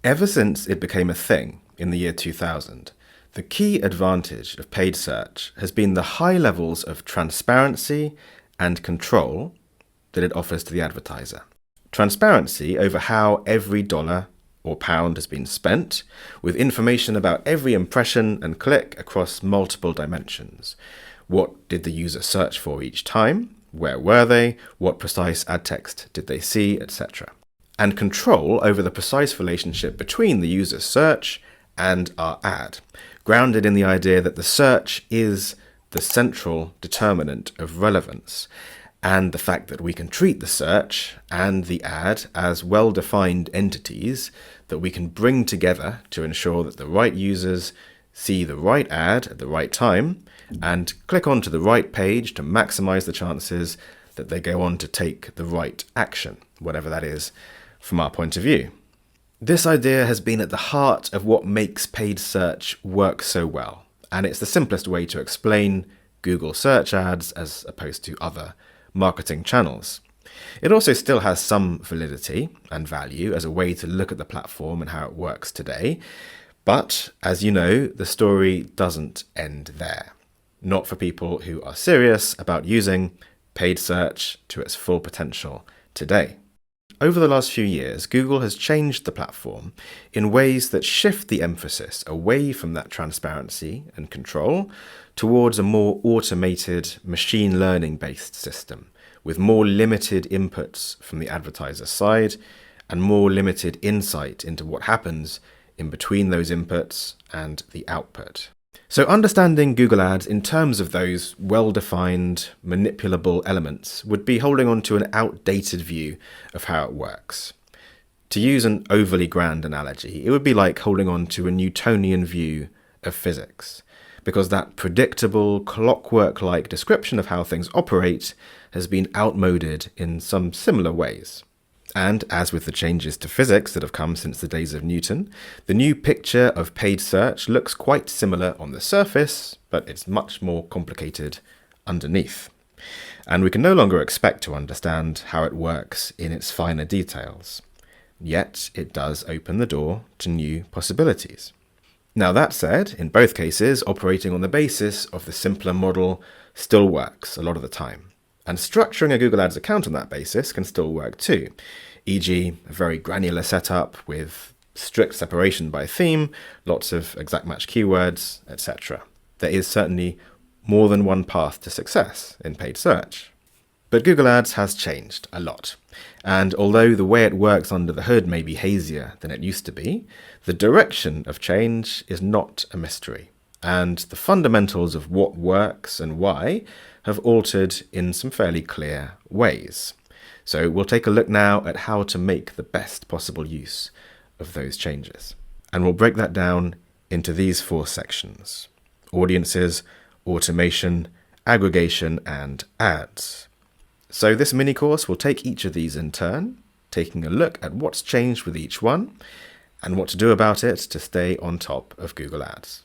Ever since it became a thing in the year 2000, the key advantage of paid search has been the high levels of transparency and control that it offers to the advertiser. Transparency over how every dollar or pound has been spent, with information about every impression and click across multiple dimensions. What did the user search for each time? Where were they? What precise ad text did they see, etc. And control over the precise relationship between the user's search and our ad, grounded in the idea that the search is the central determinant of relevance, and the fact that we can treat the search and the ad as well-defined entities that we can bring together to ensure that the right users see the right ad at the right time and click onto the right page to maximize the chances that they go on to take the right action, whatever that is from our point of view. This idea has been at the heart of what makes paid search work so well, and it's the simplest way to explain Google search ads as opposed to other marketing channels. It also still has some validity and value as a way to look at the platform and how it works today. But as you know, the story doesn't end there. Not for people who are serious about using paid search to its full potential today. Over the last few years, Google has changed the platform in ways that shift the emphasis away from that transparency and control towards a more automated, machine learning-based system with more limited inputs from the advertiser side and more limited insight into what happens in between those inputs and the output. So understanding Google Ads in terms of those well-defined, manipulable elements would be holding on to an outdated view of how it works. To use an overly grand analogy, it would be like holding on to a Newtonian view of physics, because that predictable, clockwork-like description of how things operate has been outmoded in some similar ways. And as with the changes to physics that have come since the days of Newton, the new picture of paid search looks quite similar on the surface, but it's much more complicated underneath. And we can no longer expect to understand how it works in its finer details. Yet it does open the door to new possibilities. Now that said, in both cases, operating on the basis of the simpler model still works a lot of the time. And structuring a Google Ads account on that basis can still work too, e.g. a very granular setup with strict separation by theme, lots of exact match keywords, etc. There is certainly more than one path to success in paid search. But Google Ads has changed a lot. And although the way it works under the hood may be hazier than it used to be, the direction of change is not a mystery. And the fundamentals of what works and why have altered in some fairly clear ways. So we'll take a look now at how to make the best possible use of those changes. And we'll break that down into these 4 sections: audiences, automation, aggregation, and ads. So this mini course will take each of these in turn, taking a look at what's changed with each one and what to do about it to stay on top of Google Ads.